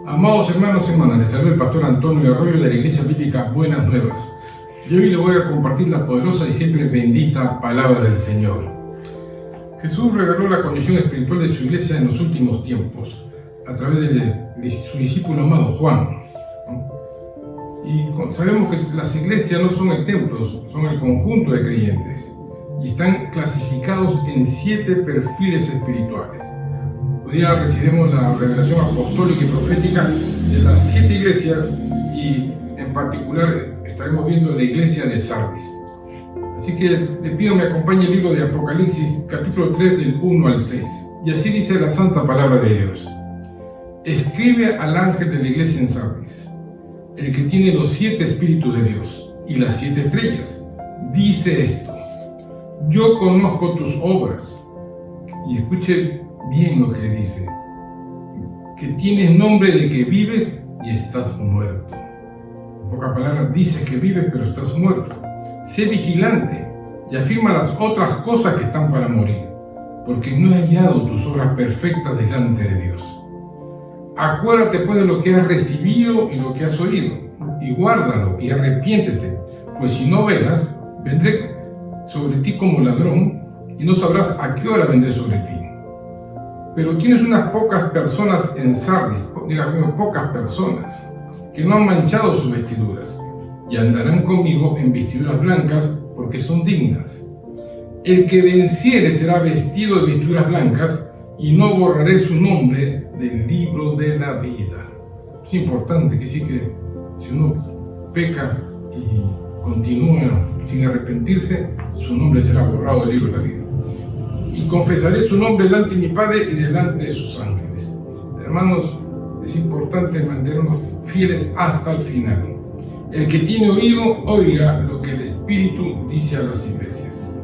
Amados hermanos y hermanas, les saluda el pastor Antonio Arroyo de la Iglesia Bíblica Buenas Nuevas. Y hoy les voy a compartir la poderosa y siempre bendita palabra del Señor. Jesús reveló la condición espiritual de su iglesia en los últimos tiempos a través de su discípulo amado Juan. Y sabemos que las iglesias no son el templo, son el conjunto de creyentes y están clasificados en 7 perfiles espirituales. Hoy día recibimos la revelación apostólica y profética de las 7 iglesias y en particular estaremos viendo la iglesia de Sardis. Así que le pido me acompañe el libro de Apocalipsis, capítulo 3, del 1 al 6. Y así dice la santa palabra de Dios. Escribe al ángel de la iglesia en Sardis, el que tiene los 7 espíritus de Dios y las 7 estrellas. Dice esto: yo conozco tus obras. Y escuche bien lo que dice: que tienes nombre de que vives y estás muerto. En pocas palabras, dices que vives pero estás muerto. Sé vigilante y afirma las otras cosas que están para morir, porque no he hallado tus obras perfectas delante de Dios. Acuérdate pues de lo que has recibido y lo que has oído, y guárdalo y arrepiéntete, pues si no velas, vendré sobre ti como ladrón, y no sabrás a qué hora vendré sobre ti. Pero tienes unas pocas personas en Sardis, digamos pocas personas, que no han manchado sus vestiduras, y andarán conmigo en vestiduras blancas, porque son dignas. El que venciere será vestido de vestiduras blancas, y no borraré su nombre del libro de la vida. Es importante que sí, que si uno peca y continúa sin arrepentirse, su nombre será borrado del libro de la vida. Y confesaré su nombre delante de mi Padre y delante de sus ángeles. Hermanos, es importante mantenernos fieles hasta el final. El que tiene oído, oiga lo que el Espíritu dice a las iglesias.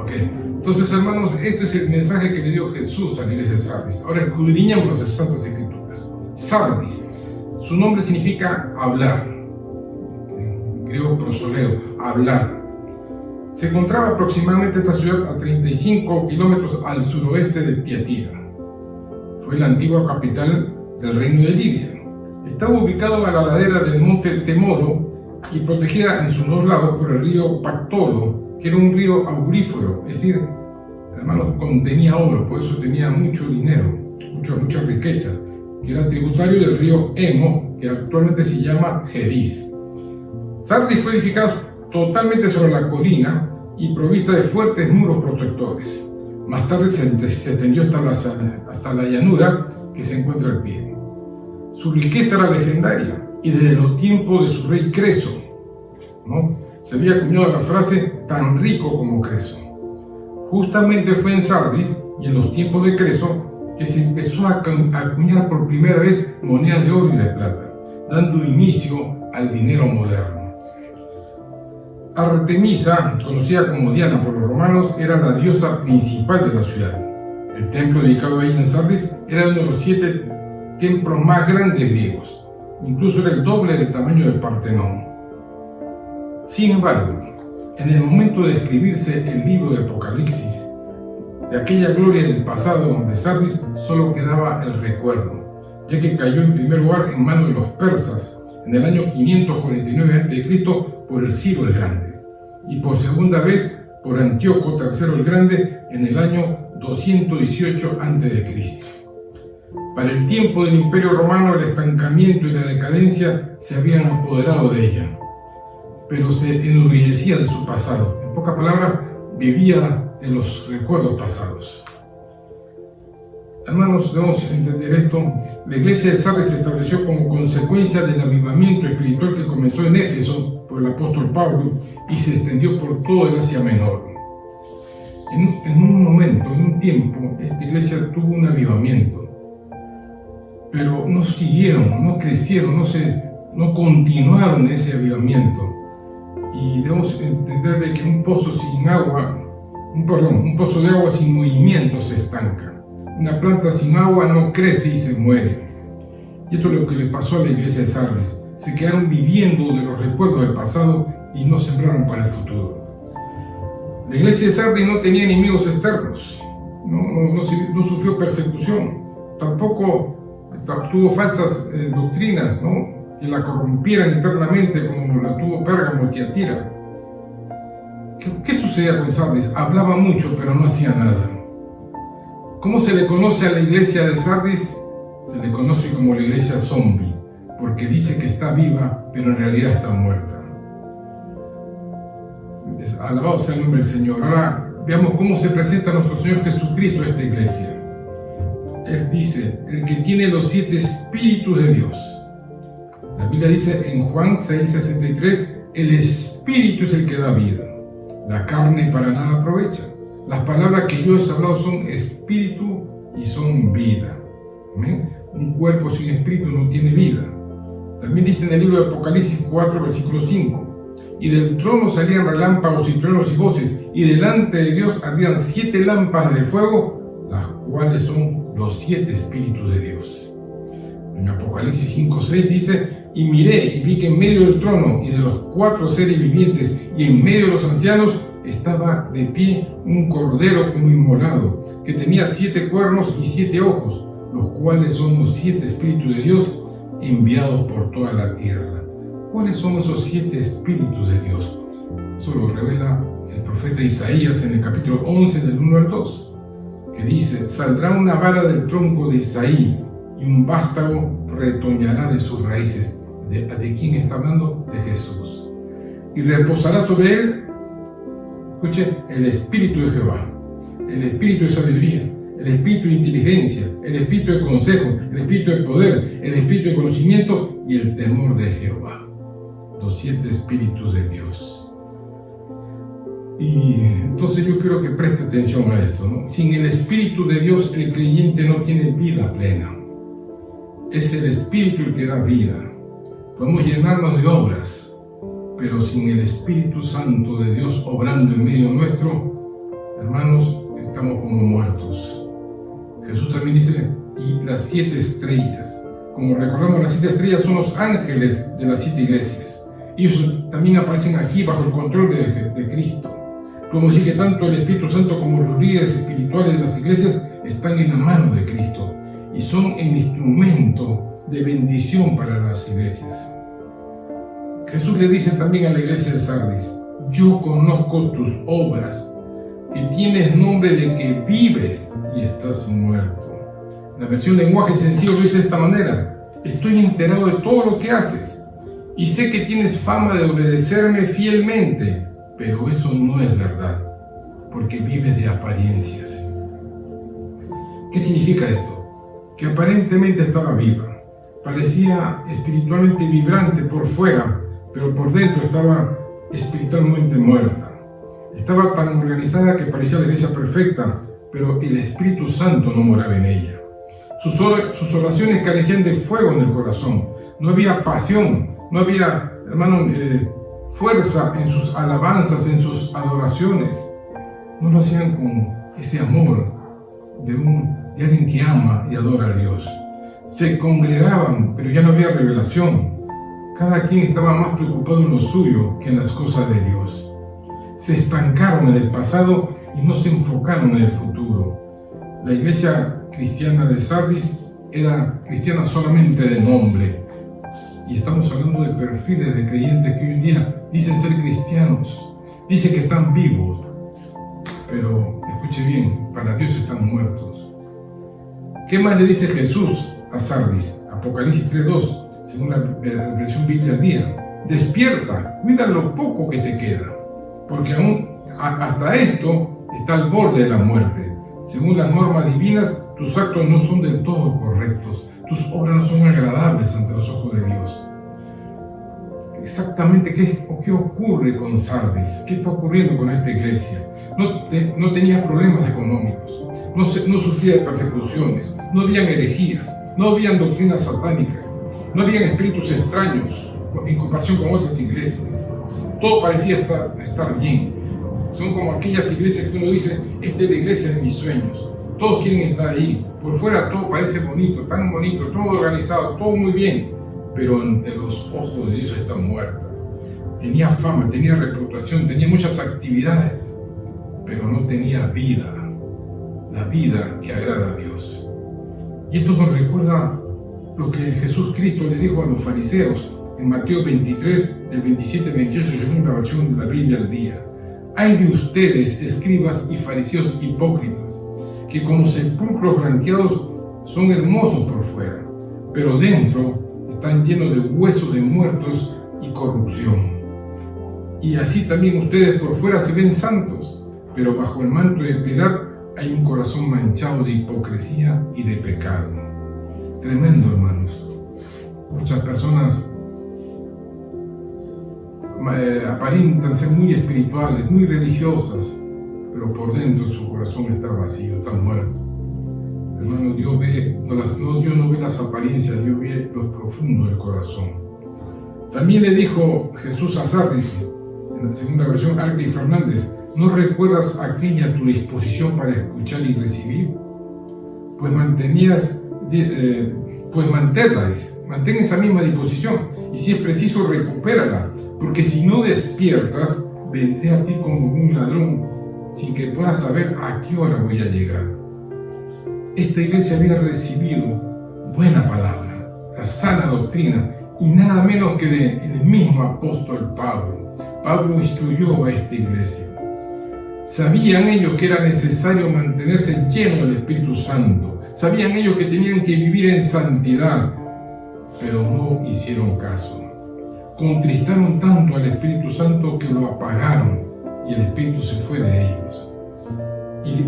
Ok, entonces hermanos, este es el mensaje que le dio Jesús a la iglesia de Sardis. Ahora escudriñamos las Santas Escrituras. Sardis, su nombre significa hablar. En griego prosoleo, hablar. Se encontraba aproximadamente esta ciudad a 35 kilómetros al suroeste de Tiatira. Fue la antigua capital del reino de Lidia. Estaba ubicado a la ladera del monte Temoro y protegida en sus 2 lados por el río Pactolo, que era un río aurífero, es decir, hermanos, contenía oro, por eso tenía mucho dinero, mucha riqueza, que era tributario del río Hemo, que actualmente se llama Gedis. Sardis fue edificado totalmente sobre la colina y provista de fuertes muros protectores. Más tarde se extendió hasta la llanura que se encuentra al pie. Su riqueza era legendaria y desde los tiempos de su rey Creso, ¿no?, se había acuñado la frase tan rico como Creso. Justamente fue en Sardis y en los tiempos de Creso que se empezó a acuñar por primera vez monedas de oro y de plata, dando inicio al dinero moderno. Artemisa, conocida como Diana por los romanos, era la diosa principal de la ciudad. El templo dedicado a ella en Sardis era uno de los 7 templos más grandes griegos, incluso era el doble del tamaño del Partenón. Sin embargo, en el momento de escribirse el libro de Apocalipsis, de aquella gloria del pasado de Sardis solo quedaba el recuerdo, ya que cayó en primer lugar en manos de los persas en el año 549 a.C. por el Ciro el Grande, y por segunda vez por Antíoco III el Grande en el año 218 a.C. Para el tiempo del Imperio Romano, el estancamiento y la decadencia se habían apoderado de ella, pero se enorgullecía de su pasado. En pocas palabras, vivía de los recuerdos pasados. Hermanos, debemos entender esto. La iglesia de Sardis se estableció como consecuencia del avivamiento espiritual que comenzó en Éfeso por el apóstol Pablo y se extendió por toda el Asia Menor. En un momento, en un tiempo, esta iglesia tuvo un avivamiento, pero no siguieron, no crecieron, no continuaron ese avivamiento. Y debemos entender de que un pozo de agua sin movimiento se estanca. Una planta sin agua no crece y se muere. Y esto es lo que le pasó a la iglesia de Sardis. Se quedaron viviendo de los recuerdos del pasado y no sembraron para el futuro. La iglesia de Sardis no tenía enemigos externos, no sufrió persecución, tampoco tuvo falsas doctrinas, ¿no?, que la corrompieran internamente, como la tuvo Pérgamo y Tiatira. ¿Qué sucedía con Sardis? Hablaba mucho, pero no hacía nada. ¿Cómo se le conoce a la iglesia de Sardis? Se le conoce como la iglesia zombie, porque dice que está viva, pero en realidad está muerta. Alabado sea el nombre del Señor. Ahora veamos cómo se presenta nuestro Señor Jesucristo a esta iglesia. Él dice: el que tiene los 7 espíritus de Dios. La Biblia dice en Juan 6:63, el espíritu es el que da vida, la carne para nada aprovecha. Las palabras que yo he hablado son espíritu y son vida. ¿Amén? Un cuerpo sin espíritu no tiene vida. También dice en el libro de Apocalipsis 4, versículo 5, y del trono salían relámpagos y truenos y voces, y delante de Dios ardían 7 lámparas de fuego, las cuales son los 7 espíritus de Dios. En Apocalipsis 5:6 dice: y miré y vi que en medio del trono y de los 4 seres vivientes y en medio de los ancianos estaba de pie un cordero como inmolado, que tenía 7 cuernos y 7 ojos, los cuales son los 7 espíritus de Dios enviados por toda la tierra. ¿Cuáles son esos 7 espíritus de Dios? Eso lo revela el profeta Isaías en el capítulo 11 del 1 al 2, que dice: saldrá una vara del tronco de Isaí y un vástago retoñará de sus raíces. ¿De quién está hablando? De Jesús. Y reposará sobre él, escuche, el espíritu de Jehová, el espíritu de sabiduría, el espíritu de inteligencia, el espíritu de consejo, el espíritu de poder, el espíritu de conocimiento y el temor de Jehová. Los 7 espíritus de Dios. Y entonces yo quiero que preste atención a esto, ¿no? Sin el espíritu de Dios el creyente no tiene vida plena. Es el espíritu el que da vida. Podemos llenarnos de obras, pero sin el Espíritu Santo de Dios obrando en medio nuestro, hermanos, estamos como muertos. Jesús también dice: y las 7 estrellas. Como recordamos, las 7 estrellas son los ángeles de las 7 iglesias. Ellos también aparecen aquí bajo el control de Cristo. Podemos decir que tanto el Espíritu Santo como los líderes espirituales de las iglesias están en la mano de Cristo y son el instrumento de bendición para las iglesias. Jesús le dice también a la iglesia de Sardis: yo conozco tus obras, que tienes nombre de que vives y estás muerto. La versión lenguaje sencillo lo dice de esta manera: estoy enterado de todo lo que haces y sé que tienes fama de obedecerme fielmente, pero eso no es verdad, porque vives de apariencias. ¿Qué significa esto? Que aparentemente estaba viva, parecía espiritualmente vibrante por fuera, pero por dentro estaba espiritualmente muerta. Estaba tan organizada que parecía la iglesia perfecta, pero el Espíritu Santo no moraba en ella. Sus oraciones carecían de fuego en el corazón. No había pasión, no había, hermano, fuerza en sus alabanzas, en sus adoraciones. No lo hacían con ese amor de alguien que ama y adora a Dios. Se congregaban, pero ya no había revelación. Cada quien estaba más preocupado en lo suyo que en las cosas de Dios. Se estancaron en el pasado y no se enfocaron en el futuro. La iglesia cristiana de Sardis era cristiana solamente de nombre. Y estamos hablando de perfiles de creyentes que hoy en día dicen ser cristianos, dicen que están vivos, pero escuche bien, para Dios están muertos. ¿Qué más le dice Jesús a Sardis? Apocalipsis 3:2, según la versión Biblia al día: despierta, cuida lo poco que te queda, porque aún hasta esto está al borde de la muerte. Según las normas divinas, tus actos no son del todo correctos, tus obras no son agradables ante los ojos de Dios. Exactamente qué ocurre con Sardis, qué está ocurriendo con esta iglesia. No tenía problemas económicos, no sufría de persecuciones, no habían herejías, no habían doctrinas satánicas, no habían espíritus extraños en comparación con otras iglesias. Todo parecía estar bien. Son como aquellas iglesias que uno dice: esta es la iglesia de mis sueños. Todos quieren estar ahí. Por fuera todo parece bonito, tan bonito, todo organizado, todo muy bien. Pero ante los ojos de Dios está muerta. Tenía fama, tenía reputación, tenía muchas actividades, pero no tenía vida. La vida que agrada a Dios. Y esto nos recuerda lo que Jesús Cristo le dijo a los fariseos en Mateo 23, del 27 al 28, según la versión de la Biblia al día. Hay de ustedes, escribas y fariseos hipócritas, que como sepulcros blanqueados son hermosos por fuera, pero dentro están llenos de huesos de muertos y corrupción. Y así también ustedes por fuera se ven santos, pero bajo el manto de piedad hay un corazón manchado de hipocresía y de pecado. Tremendo, hermanos. Muchas personas aparentan ser muy espirituales, muy religiosas, pero por dentro su corazón está vacío, está muerto. Hermano, Dios no ve las apariencias, Dios ve lo profundo del corazón. También le dijo Jesús a Sardis, en la segunda versión, Arca y Fernández: ¿no recuerdas aquella tu disposición para escuchar y recibir? Pues mantén esa misma disposición, y si es preciso, recupérala, porque si no despiertas, vendré a ti como un ladrón, sin que puedas saber a qué hora voy a llegar. Esta iglesia había recibido buena palabra, la sana doctrina, y nada menos que del mismo apóstol Pablo. Pablo instruyó a esta iglesia. Sabían ellos que era necesario mantenerse lleno del Espíritu Santo. Sabían ellos que tenían que vivir en santidad, pero no hicieron caso. Contristaron tanto al Espíritu Santo que lo apagaron y el Espíritu se fue de ellos. Y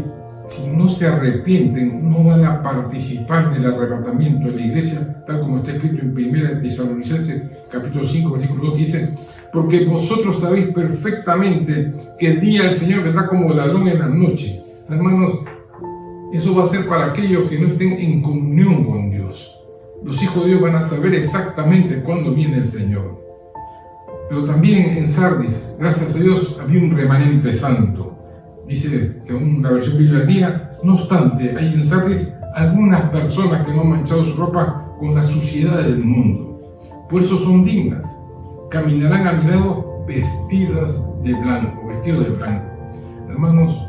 si no se arrepienten, no van a participar del arrebatamiento de la iglesia, tal como está escrito en 1 Tesalonicenses capítulo 5, versículo 2, que dice: porque vosotros sabéis perfectamente que el día del Señor vendrá como ladrón en la noche. Hermanos, eso va a ser para aquellos que no estén en comunión con Dios. Los hijos de Dios van a saber exactamente cuándo viene el Señor. Pero también en Sardis, gracias a Dios, había un remanente santo. Dice, según la versión bíblica del día, no obstante, hay en Sardis algunas personas que no han manchado su ropa con la suciedad del mundo. Por eso son dignas. Caminarán a mi lado vestidos de blanco. Hermanos,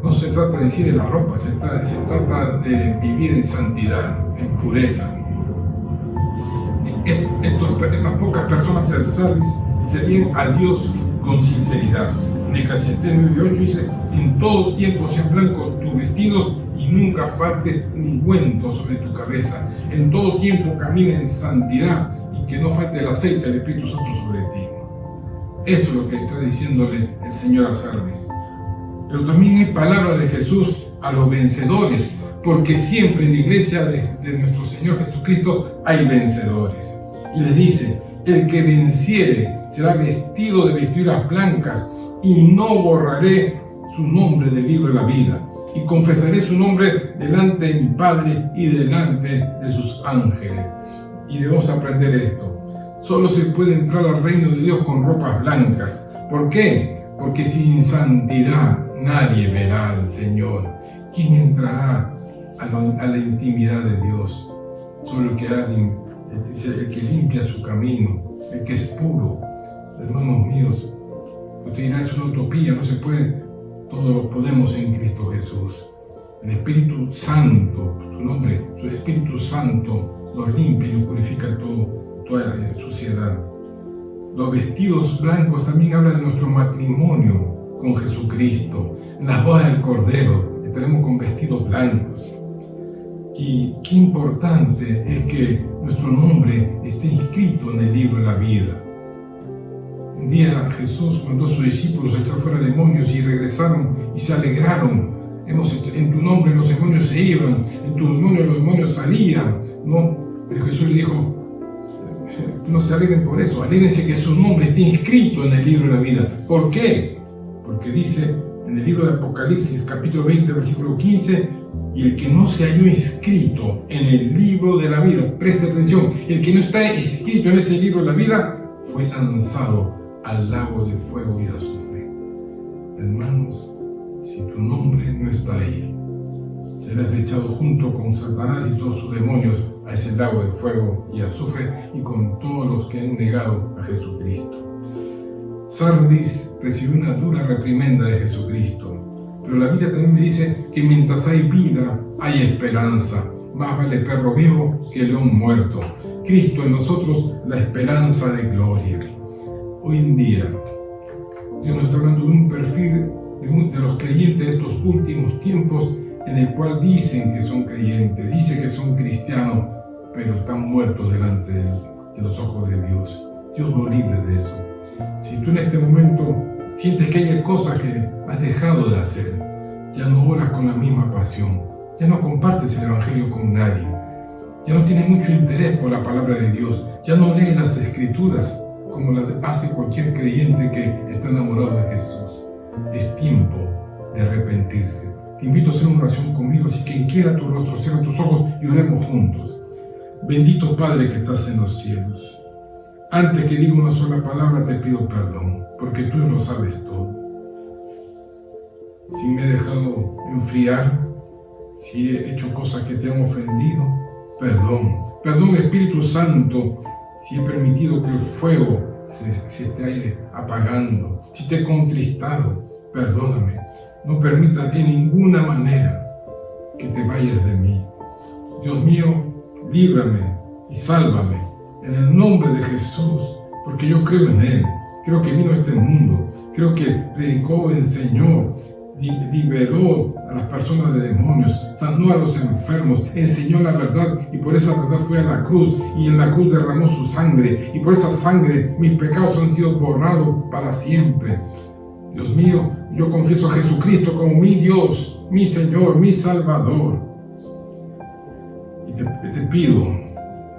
no se trata en sí de la ropa, se trata de vivir en santidad, en pureza. Estas pocas personas en Sardis servían a Dios con sinceridad. En Eclesiastés 9:8 dice: en todo tiempo sean blancos tus vestidos y nunca falte ungüento sobre tu cabeza. En todo tiempo camina en santidad y que no falte el aceite del Espíritu Santo sobre ti. Eso es lo que está diciéndole el Señor a Sardis. Pero también hay palabras de Jesús a los vencedores, porque siempre en la iglesia de nuestro Señor Jesucristo hay vencedores. Y les dice: el que venciere será vestido de vestiduras blancas, y no borraré su nombre del libro de la vida, y confesaré su nombre delante de mi Padre y delante de sus ángeles. Y debemos aprender esto: solo se puede entrar al reino de Dios con ropas blancas. ¿Por qué? Porque sin santidad nadie verá al Señor. ¿Quién entrará a la intimidad de Dios? Solo el que limpia su camino, el que es puro. Hermanos míos, usted dirá: es una utopía, no se puede. Todos lo podemos en Cristo Jesús. El Espíritu Santo, su nombre, su Espíritu Santo nos limpia y nos purifica toda la suciedad. Los vestidos blancos también hablan de nuestro matrimonio con Jesucristo. En las bodas del Cordero estaremos con vestidos blancos. Y qué importante es que nuestro nombre esté inscrito en el libro de la vida. Un día Jesús mandó a sus discípulos a echar fuera demonios y regresaron y se alegraron. En tu nombre los demonios se iban, en tu nombre los demonios salían, ¿no? Pero Jesús le dijo: no se alegren por eso, alégrense que su nombre esté inscrito en el libro de la vida. ¿Por qué? Porque dice en el libro de Apocalipsis, capítulo 20, versículo 15: y el que no se halló inscrito en el libro de la vida, preste atención, el que no está inscrito en ese libro de la vida, fue lanzado al lago de fuego y azufre. Hermanos, si tu nombre no está ahí, serás echado junto con Satanás y todos sus demonios a ese lago de fuego y azufre, y con todos los que han negado a Jesucristo. Sardis recibió una dura reprimenda de Jesucristo, pero la Biblia también me dice que mientras hay vida, hay esperanza. más vale perro vivo que león muerto. Cristo en nosotros, la esperanza de gloria. Hoy en día, Dios nos está hablando de un perfil de los creyentes de estos últimos tiempos, en el cual dicen que son creyentes, dicen que son cristianos, pero están muertos delante de los ojos de Dios. Dios nos libre de eso. Si tú en este momento sientes que hay cosas que has dejado de hacer, ya no oras con la misma pasión, ya no compartes el Evangelio con nadie, ya no tienes mucho interés por la palabra de Dios, ya no lees las Escrituras como la hace cualquier creyente que está enamorado de Jesús. Es tiempo de arrepentirse. Te invito a hacer una oración conmigo, así que inclina tu rostro, cierra tus ojos y oremos juntos. Bendito Padre que estás en los cielos, antes que diga una sola palabra te pido perdón, porque tú lo sabes todo. Si me he dejado enfriar, si he hecho cosas que te han ofendido, perdón. Perdón, Espíritu Santo, si he permitido que el fuego se esté apagando, si te he contristado, perdóname. No permitas de ninguna manera que te vayas de mí. Dios mío, líbrame y sálvame en el nombre de Jesús, porque yo creo en Él. Creo que vino a este mundo, creo que predicó, enseñó, liberó a las personas de demonios, sanó a los enfermos, enseñó la verdad y por esa verdad fue a la cruz y en la cruz derramó su sangre y por esa sangre mis pecados han sido borrados para siempre. Dios mío, yo confieso a Jesucristo como mi Dios, mi Señor, mi Salvador. Y te pido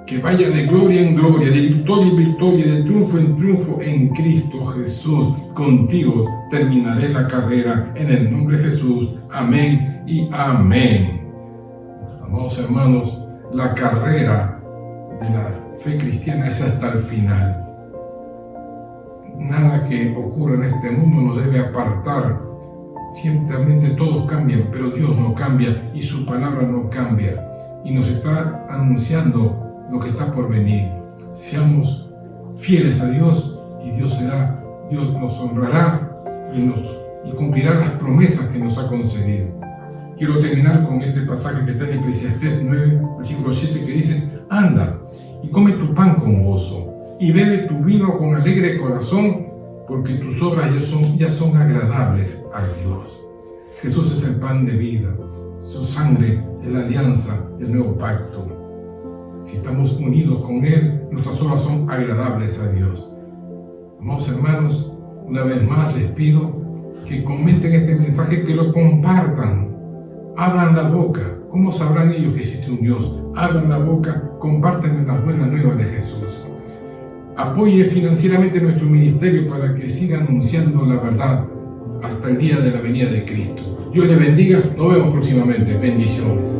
que vaya de gloria en gloria, de victoria en victoria, de triunfo en triunfo en Cristo Jesús. Contigo terminaré la carrera en el nombre de Jesús. Amén y amén. Amados hermanos, la carrera de la fe cristiana es hasta el final. Nada que ocurra en este mundo nos debe apartar. Ciertamente todos cambian, pero Dios no cambia y su palabra no cambia. Y nos está anunciando lo que está por venir. Seamos fieles a Dios y Dios nos honrará y cumplirá las promesas que nos ha concedido. Quiero terminar con este pasaje que está en Eclesiastés 9, versículo 7, que dice: anda y come tu pan con gozo y bebe tu vino con alegre corazón, porque tus obras ya son agradables a Dios. Jesús es el pan de vida, su sangre es la alianza del nuevo pacto. Si estamos unidos con Él, nuestras obras son agradables a Dios. Amados hermanos, una vez más les pido que comenten este mensaje, que lo compartan. Abran la boca. ¿Cómo sabrán ellos que existe un Dios? Abran la boca, compartan las buenas nuevas de Jesús. Apoye financieramente nuestro ministerio para que siga anunciando la verdad hasta el día de la venida de Cristo. Dios les bendiga. Nos vemos próximamente. Bendiciones.